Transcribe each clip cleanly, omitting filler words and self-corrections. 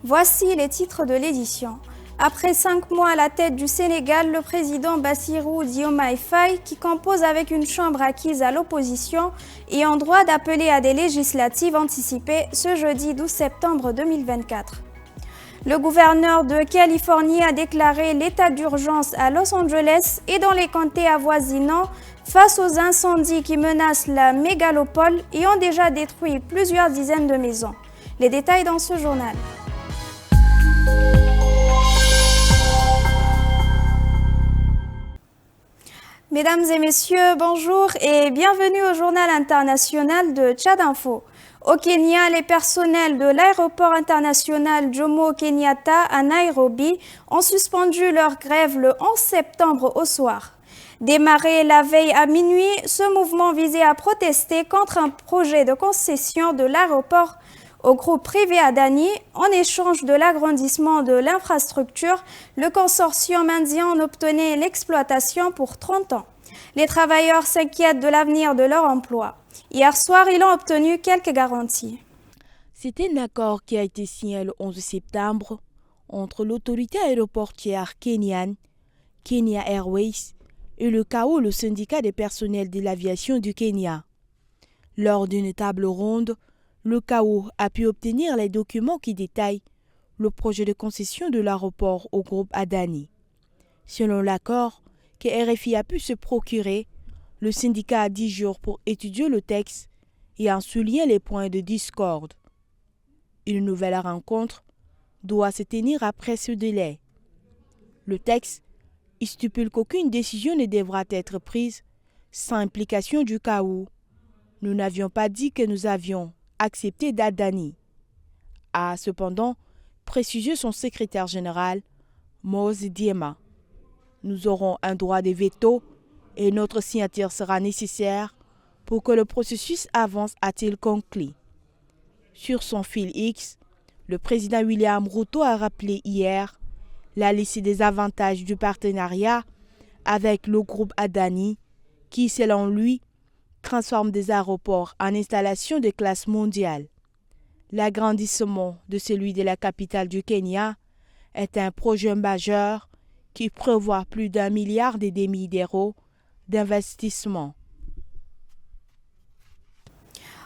Voici les titres de l'édition. Après 5 mois à la tête du Sénégal, le président Bassirou Diomaye Faye, qui compose avec une chambre acquise à l'opposition, est en droit d'appeler à des législatives anticipées ce jeudi 12 septembre 2024. Le gouverneur de Californie a déclaré l'état d'urgence à Los Angeles et dans les comtés avoisinants face aux incendies qui menacent la mégalopole et ont déjà détruit plusieurs dizaines de maisons. Les détails dans ce journal. Mesdames et messieurs, bonjour et bienvenue au journal international de Tchad Info. Au Kenya, les personnels de l'aéroport international Jomo Kenyatta à Nairobi ont suspendu leur grève le 11 septembre au soir. Démarré la veille à minuit, ce mouvement visait à protester contre un projet de concession de l'aéroport au groupe privé Adani. En échange de l'agrandissement de l'infrastructure, le consortium indien en obtenait l'exploitation pour 30 ans. Les travailleurs s'inquiètent de l'avenir de leur emploi. Hier soir, ils ont obtenu quelques garanties. C'est un accord qui a été signé le 11 septembre entre l'autorité aéroportuaire kenyane, Kenya Airways, et le CAO, le syndicat des personnels de l'aviation du Kenya. Lors d'une table ronde, le CAO a pu obtenir les documents qui détaillent le projet de concession de l'aéroport au groupe Adani. Selon l'accord que RFI a pu se procurer, le syndicat a 10 jours pour étudier le texte et en souligner les points de discorde. Une nouvelle rencontre doit se tenir après ce délai. Le texte stipule qu'aucune décision ne devra être prise sans implication du CAO. Nous n'avions pas dit que nous avions accepté d'Adani, a cependant précisé son secrétaire général, Mose Diema. Nous aurons un droit de veto et notre signature sera nécessaire pour que le processus avance, a-t-il conclu. Sur son fil X, le président William Ruto a rappelé hier la liste des avantages du partenariat avec le groupe Adani qui, selon lui, transforme des aéroports en installations de classe mondiale. L'agrandissement de celui de la capitale du Kenya est un projet majeur qui prévoit plus d'1,5 milliard d'euros d'investissement.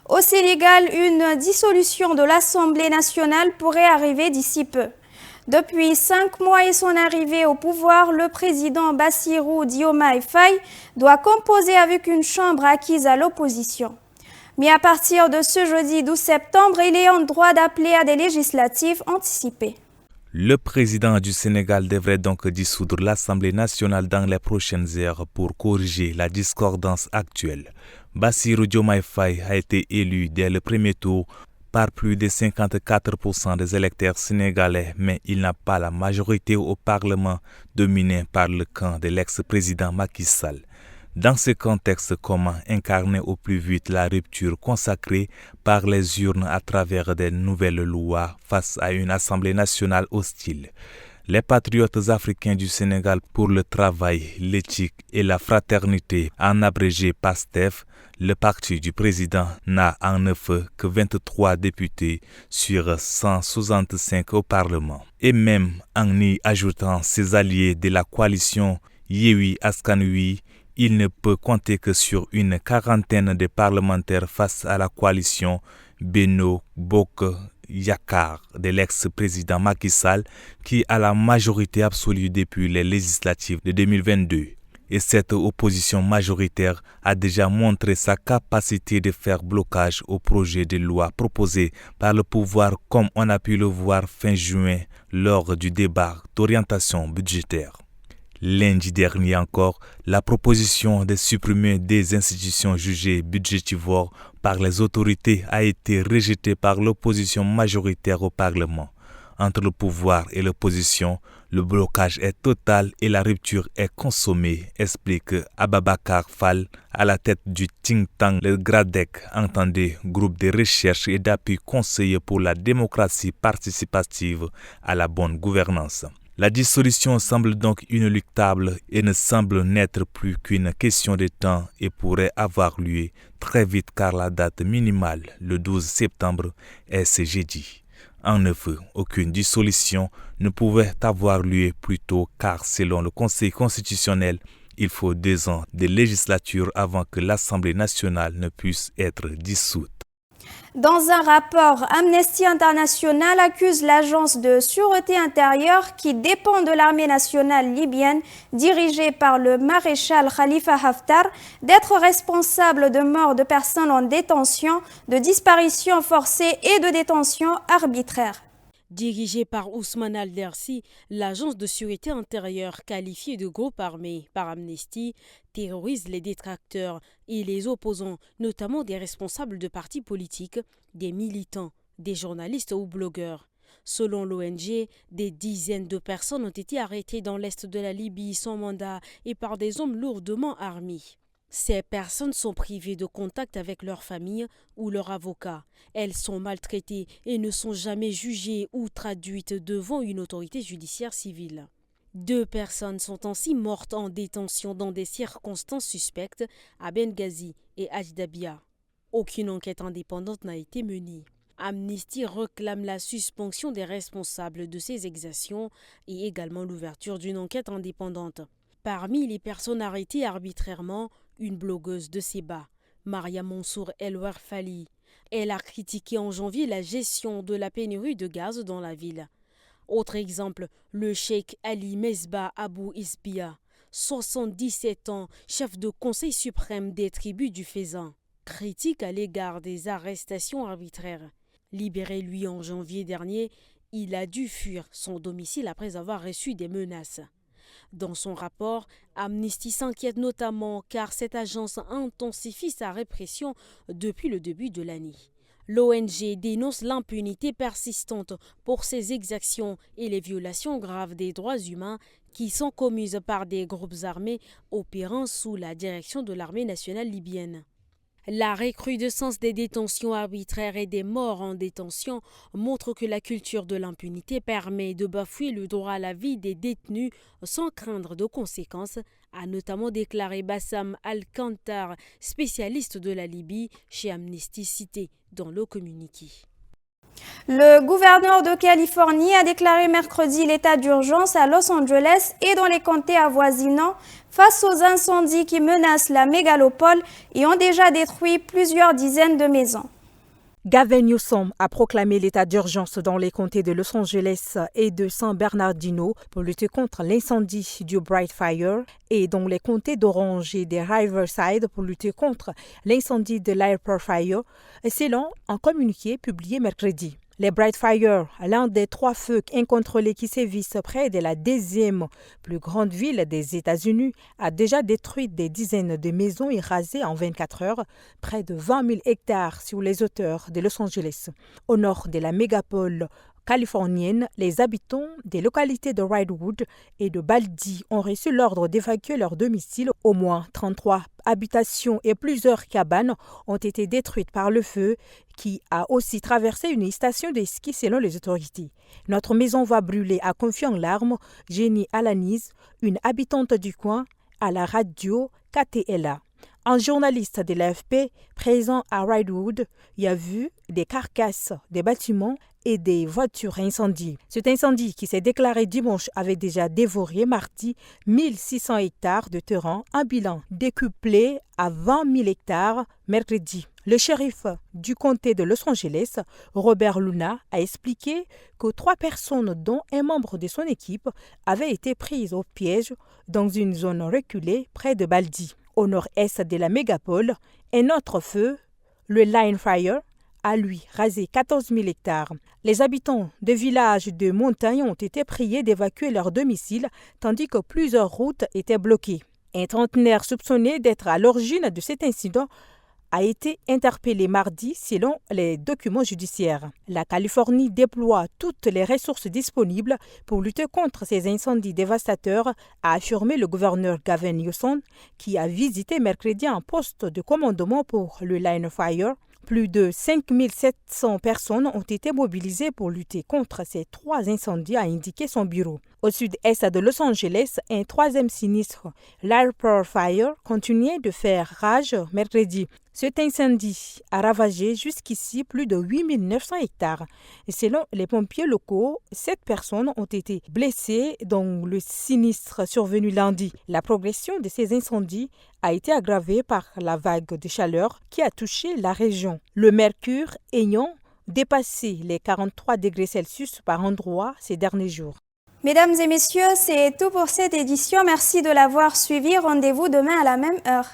Au Sénégal, une dissolution de l'Assemblée nationale pourrait arriver d'ici peu. Depuis 5 mois et son arrivée au pouvoir, le président Bassirou Diomaye Faye doit composer avec une chambre acquise à l'opposition. Mais à partir de ce jeudi 12 septembre, il est en droit d'appeler à des législatives anticipées. Le président du Sénégal devrait donc dissoudre l'Assemblée nationale dans les prochaines heures pour corriger la discordance actuelle. Bassirou Diomaye Faye a été élu dès le premier tour par plus de 54% des électeurs sénégalais, mais il n'a pas la majorité au Parlement, dominé par le camp de l'ex-président Macky Sall. Dans ce contexte, comment incarner au plus vite la rupture consacrée par les urnes à travers de nouvelles lois face à une Assemblée nationale hostile? Les patriotes africains du Sénégal pour le travail, l'éthique et la fraternité, en abrégé PASTEF, le parti du président n'a en effet que 23 députés sur 165 au Parlement. Et même en y ajoutant ses alliés de la coalition Yewwi Askan Wi, il ne peut compter que sur une quarantaine de parlementaires face à la coalition Benno Bokk Yakaar de l'ex-président Macky Sall qui a la majorité absolue depuis les législatives de 2022. Et cette opposition majoritaire a déjà montré sa capacité de faire blocage au projet de loi proposé par le pouvoir comme on a pu le voir fin juin lors du débat d'orientation budgétaire. Lundi dernier encore, la proposition de supprimer des institutions jugées budgétivores par les autorités a été rejetée par l'opposition majoritaire au Parlement. Entre le pouvoir et l'opposition, le blocage est total et la rupture est consommée, explique Ababacar Fall à la tête du think tank le GRADEC, entendez groupe de recherche et d'appui conseiller pour la démocratie participative à la bonne gouvernance. La dissolution semble donc inéluctable et ne semble n'être plus qu'une question de temps et pourrait avoir lieu très vite car la date minimale, le 12 septembre, est ce jeudi. En effet, aucune dissolution ne pouvait avoir lieu plus tôt car selon le Conseil constitutionnel, il faut 2 ans de législature avant que l'Assemblée nationale ne puisse être dissoute. Dans un rapport, Amnesty International accuse l'agence de sûreté intérieure qui dépend de l'armée nationale libyenne dirigée par le maréchal Khalifa Haftar d'être responsable de morts de personnes en détention, de disparitions forcées et de détention arbitraire. Dirigée par Ousmane Al-Dersi, l'agence de sûreté intérieure qualifiée de groupe armé par Amnesty terrorise les détracteurs et les opposants, notamment des responsables de partis politiques, des militants, des journalistes ou blogueurs. Selon l'ONG, des dizaines de personnes ont été arrêtées dans l'est de la Libye sans mandat et par des hommes lourdement armés. Ces personnes sont privées de contact avec leur famille ou leur avocat. Elles sont maltraitées et ne sont jamais jugées ou traduites devant une autorité judiciaire civile. 2 personnes sont ainsi mortes en détention dans des circonstances suspectes à Benghazi et Ajdabia. Aucune enquête indépendante n'a été menée. Amnesty réclame la suspension des responsables de ces exactions et également l'ouverture d'une enquête indépendante. Parmi les personnes arrêtées arbitrairement, une blogueuse de Seba, Maria Mansour El Warfali. Elle a critiqué en janvier la gestion de la pénurie de gaz dans la ville. Autre exemple, le cheikh Ali Mesbah Abou Isbia, 77 ans, chef de conseil suprême des tribus du Faisan, critique à l'égard des arrestations arbitraires. Libéré lui en janvier dernier, il a dû fuir son domicile après avoir reçu des menaces. Dans son rapport, Amnesty s'inquiète notamment car cette agence intensifie sa répression depuis le début de l'année. L'ONG dénonce l'impunité persistante pour ces exactions et les violations graves des droits humains qui sont commises par des groupes armés opérant sous la direction de l'armée nationale libyenne. La recrudescence des détentions arbitraires et des morts en détention montre que la culture de l'impunité permet de bafouer le droit à la vie des détenus sans craindre de conséquences, a notamment déclaré Bassam Al-Kantar, spécialiste de la Libye chez Amnesty cité dans le communiqué. Le gouverneur de Californie a déclaré mercredi l'état d'urgence à Los Angeles et dans les comtés avoisinants face aux incendies qui menacent la mégalopole et ont déjà détruit plusieurs dizaines de maisons. Gavin Newsom a proclamé l'état d'urgence dans les comtés de Los Angeles et de San Bernardino pour lutter contre l'incendie du Bright Fire et dans les comtés d'Orange et de Riverside pour lutter contre l'incendie de l'Airport Fire, selon un communiqué publié mercredi. Les Bright Fire, l'un des 3 feux incontrôlés qui sévissent près de la 2e plus grande ville des États-Unis, a déjà détruit des dizaines de maisons et rasé en 24 heures près de 20 000 hectares sur les hauteurs de Los Angeles. Au nord de la mégapole californienne, les habitants des localités de Redwood et de Baldy ont reçu l'ordre d'évacuer leur domicile. Au moins 33 habitations et plusieurs cabanes ont été détruites par le feu qui a aussi traversé une station de ski selon les autorités. Notre maison va brûler, a confié en larmes Jenny Alanis, une habitante du coin, à la radio KTLA. Un journaliste de l'AFP présent à Redwood y a vu des carcasses, des bâtiments et des voitures incendiées. Cet incendie qui s'est déclaré dimanche avait déjà dévoré mardi 1600 hectares de terrain, un bilan décuplé à 20 000 hectares mercredi. Le shérif du comté de Los Angeles, Robert Luna, a expliqué que 3 personnes, dont un membre de son équipe, avaient été prises au piège dans une zone reculée près de Baldy. Au nord-est de la mégapole, un autre feu, le Line Fire, a lui rasé 14 000 hectares. Les habitants des villages de montagne ont été priés d'évacuer leur domicile tandis que plusieurs routes étaient bloquées. Un trentenaire soupçonné d'être à l'origine de cet incident a été interpellé mardi selon les documents judiciaires. La Californie déploie toutes les ressources disponibles pour lutter contre ces incendies dévastateurs, a affirmé le gouverneur Gavin Newsom, qui a visité mercredi un poste de commandement pour le Line Fire. Plus de 5 700 personnes ont été mobilisées pour lutter contre ces 3 incendies, a indiqué son bureau. Au sud-est de Los Angeles, un troisième sinistre, l'Airport Fire, continuait de faire rage mercredi. Cet incendie a ravagé jusqu'ici plus de 8 900 hectares. Et selon les pompiers locaux, 7 personnes ont été blessées dans le sinistre survenu lundi. La progression de ces incendies a été aggravée par la vague de chaleur qui a touché la région. Le mercure ayant dépassé les 43 degrés Celsius par endroit ces derniers jours. Mesdames et messieurs, c'est tout pour cette édition. Merci de l'avoir suivi. Rendez-vous demain à la même heure.